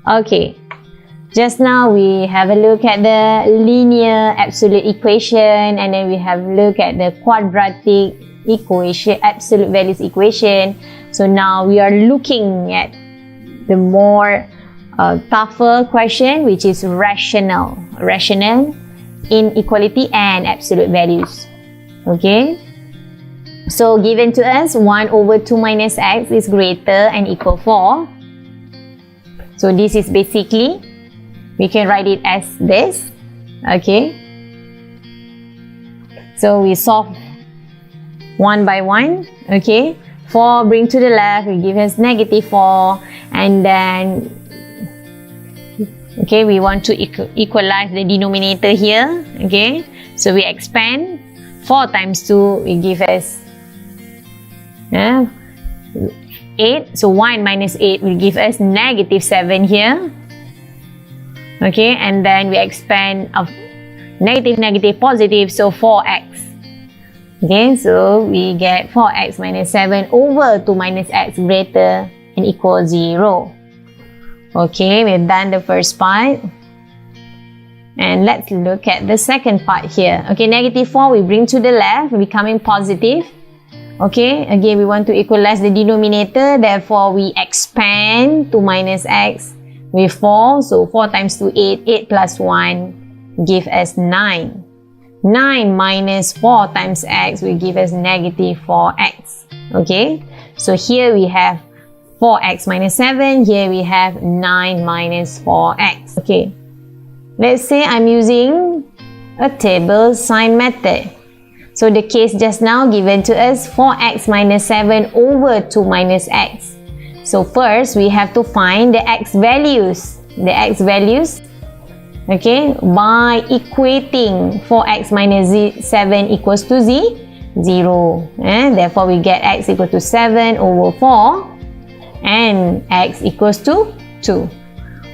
Okay, just now we have a look at the linear absolute equation, and then we have a look at the quadratic equation, absolute values equation. So now we are looking at the more tougher question, which is rational inequality and absolute values. Okay, so given to us 1 over 2 minus x is greater and equal 4. So this is basically, we can write it as this. Okay, so we solve one by one. Okay, 4 bring to the left will give us negative 4, and then okay, we want to equalize the denominator here. Okay, so we expand. 4 times 2 will give us 8. So 1 minus 8 will give us negative 7 here. Okay, and then we expand of negative, positive, so 4x. Okay, so we get 4x minus 7 over 2 minus x greater and equal 0. Okay, we've done the first part. And let's look at the second part here. Okay, negative 4 we bring to the left, becoming positive. Okay, again we want to equalize the denominator, therefore we expand 2 minus x with 4. So 4 times 2, 8. 8 plus 1 give us 9. 9 minus 4 times x will give us negative 4x. Okay, so here we have 4x minus 7. Here we have 9 minus 4x. Okay, let's say I'm using a table sign method. So the case just now given to us 4x minus 7 over 2 minus x. So first we have to find the x values. Okay, by equating 4x minus 7 equals to 0. Therefore we get x equal to 7 over 4 and x equals to 2.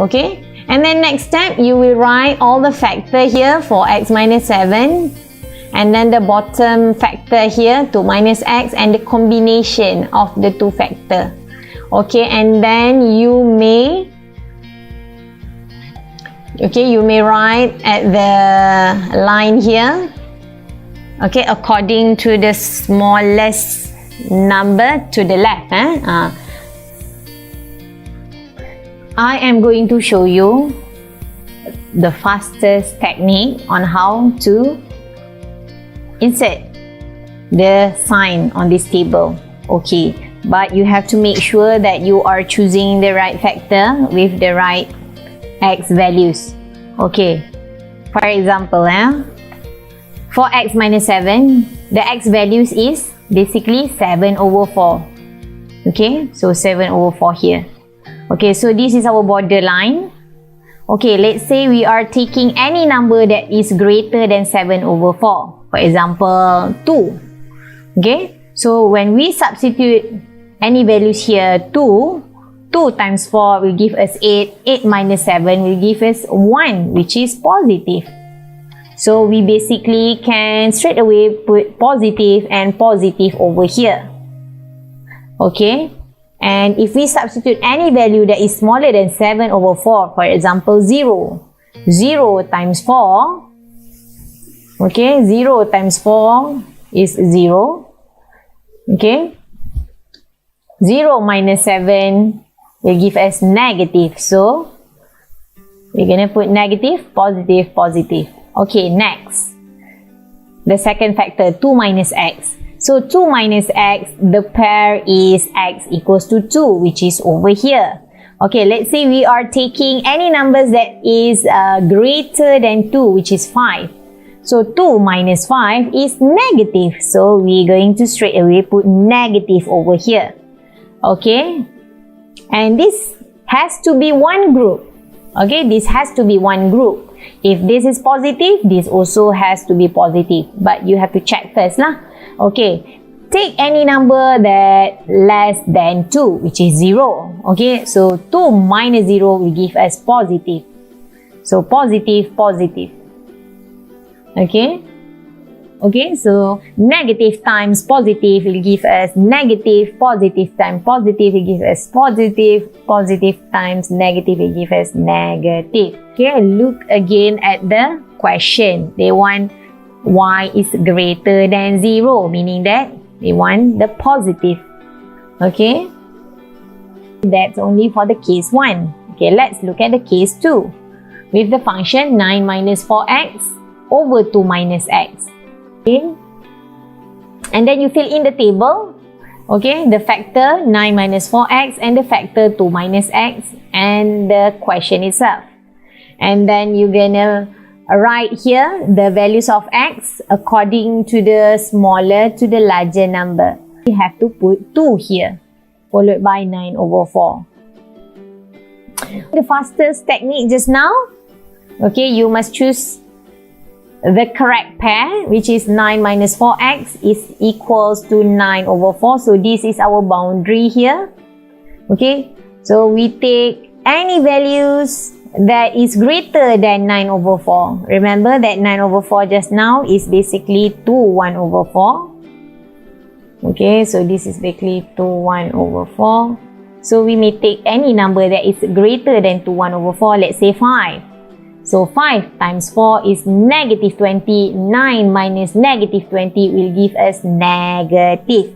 Okay, and then next step you will write all the factor here for x minus 7, and then the bottom factor here 2 minus x, and the combination of the two factor. Okay, and then you may write at the line here, okay, according to the smallest number to the left. I am going to show you the fastest technique on how to insert the sign on this table. Okay, but you have to make sure that you are choosing the right factor with the right x values. Okay, for example, for x minus 7, the x values is basically 7 over 4. Okay, so 7 over 4 here. Okay, so this is our borderline. Okay, let's say we are taking any number that is greater than 7 over 4. For example, 2. Okay, so when we substitute any values here, 2 times 4 will give us 8. 8 minus 7 will give us 1, which is positive. So we basically can straight away put positive and positive over here. Okay, and if we substitute any value that is smaller than 7 over 4, for example 0. 0 times 4. Okay, 0 times 4 is 0. Okay, 0 minus 7 will give us negative. So we're gonna put negative, positive, positive. Okay, next, the second factor, 2 minus x. So 2 minus x, the pair is x equals to 2, which is over here. Okay, let's say we are taking any numbers that is greater than 2, which is 5. So 2 minus 5 is negative. So we're going to straight away put negative over here. Okay, and this has to be one group. Okay, this has to be one group. If this is positive, this also has to be positive. But you have to check first lah. Okay, take any number that less than 2, which is 0. Okay, so 2 minus 0 will give us positive. So positive, positive. Okay, Okay, so negative times positive will give us negative, positive times positive will give us positive, positive times negative will give us negative. Okay, look again at the question. They want y is greater than 0, meaning that they want the positive. Okay, that's only for the case 1. Okay, let's look at the case 2. With the function 9 minus 4x over 2 minus x. Okay, and then you fill in the table, okay, the factor 9 minus 4x and the factor 2 minus x and the question itself. And then you're gonna write here the values of x according to the smaller to the larger number. You have to put 2 here, followed by 9 over 4. The fastest technique just now, okay, you must choose the correct pair, which is 9 minus 4x is equals to 9 over 4. So this is our boundary here. Okay, so we take any values that is greater than 9 over 4. Remember that 9 over 4 just now is basically 2 1 over 4. Okay, so this is basically 2 1 over 4. So we may take any number that is greater than 2 1 over 4. Let's say 5. So 5 times 4 is negative 20. 9 minus negative 20 will give us negative.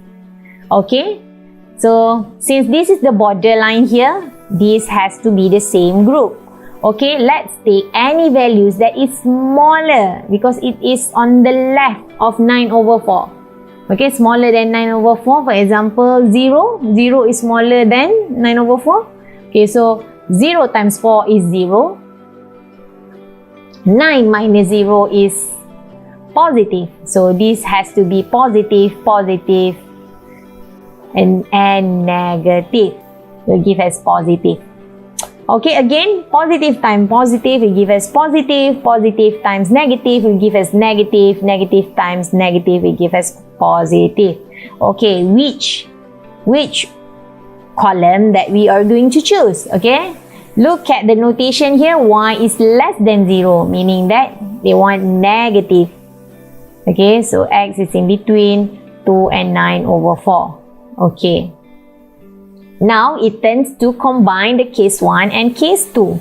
Okay? So, since this is the borderline here, this has to be the same group. Okay, let's take any values that is smaller because it is on the left of 9 over 4. Okay, smaller than 9 over 4. For example, 0. 0 is smaller than 9 over 4. Okay, so 0 times 4 is 0. 9 minus 0 is positive. So this has to be positive, positive, and negative will give us positive. Okay, again, positive times positive will give us positive, positive times negative will give us negative, negative times negative will give us positive. Okay, which column that we are going to choose? Okay, look at the notation here. Y is less than 0, meaning that they want negative. Okay, so x is in between 2 and 9 over 4. Okay. Now, it tends to combine the case 1 and case 2.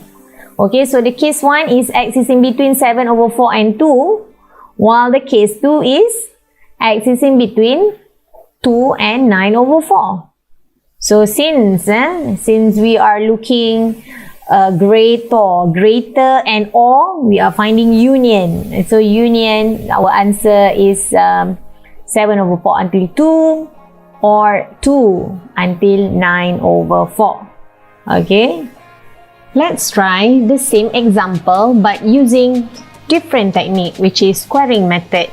Okay, so the case 1 is x is in between 7 over 4 and 2, while the case 2 is x is in between 2 and 9 over 4. So, since we are looking greater and or, we are finding union. And so, union, our answer is 7 over 4 until 2. Or 2 until 9 over 4. Okay, let's try the same example but using different technique, which is squaring method.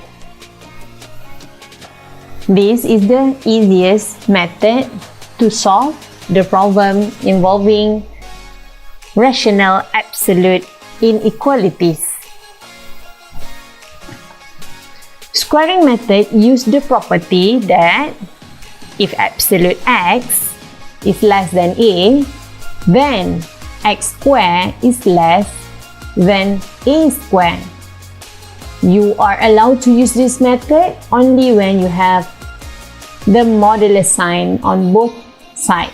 This is the easiest method to solve the problem involving rational absolute inequalities. Squaring method use the property that if absolute x is less than a, then x squared is less than a squared. You are allowed to use this method only when you have the modulus sign on both sides.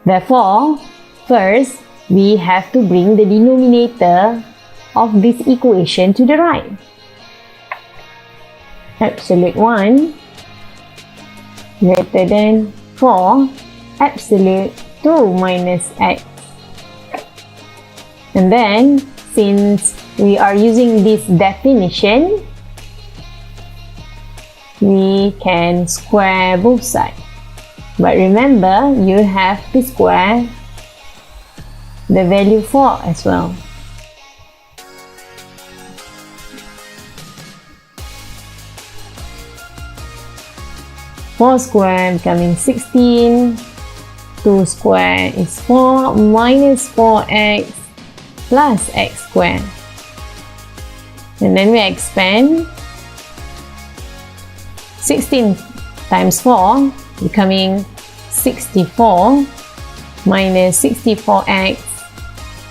Therefore, first, we have to bring the denominator of this equation to the right. Absolute 1 greater than 4 absolute 2 minus x. And then, since we are using this definition, we can square both sides. But remember, you have to square the value 4 as well. Four square becoming 16. 2 square is 4 minus 4x plus x squared. And then we expand. 16 times 4 becoming 64 minus 64x.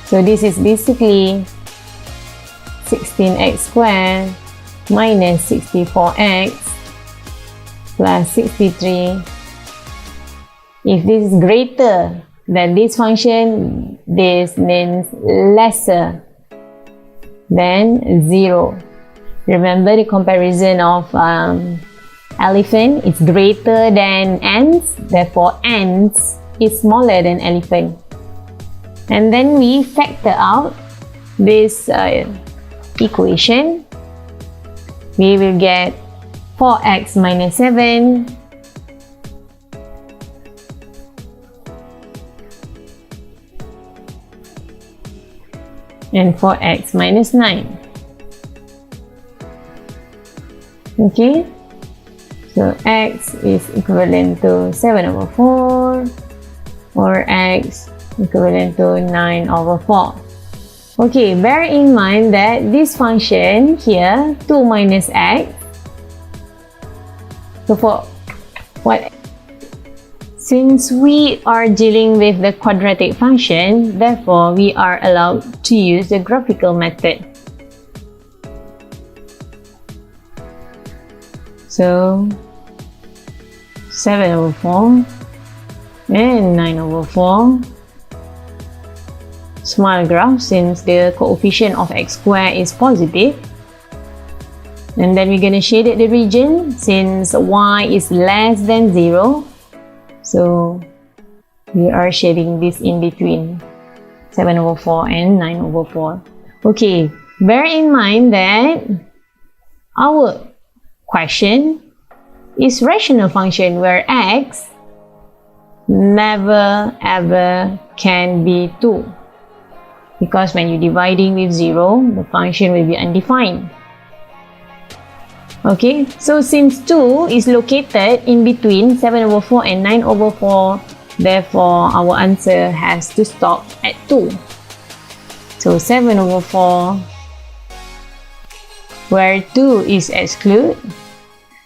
So this is basically 16x squared minus 64x plus 63. If this is greater than this function, this means lesser than 0. Remember the comparison of elephant is greater than ants, therefore ants is smaller than elephant. And then we factor out this equation. We will get 4x minus 7 and 4x minus 9. Okay, so x is equivalent to 7 over 4 or x equivalent to 9 over 4. Okay, bear in mind that this function here, 2 minus x, so for what, since we are dealing with the quadratic function, therefore we are allowed to use the graphical method. So 7 over 4 and 9 over 4. Small graph since the coefficient of x squared is positive. And then we're going to shade the region since y is less than 0. So we are shading this in between 7 over 4 and 9 over 4. Okay, bear in mind that our question is rational function where x never ever can be 2. Because when you're dividing with 0, the function will be undefined. Okay, so since 2 is located in between 7 over 4 and 9 over 4, therefore our answer has to stop at 2. So 7 over 4, where 2 is excluded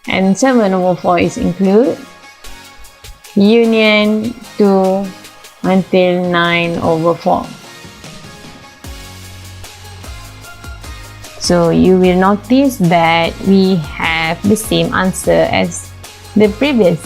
and 7 over 4 is included, union 2 until 9 over 4. So you will notice that we have the same answer as the previous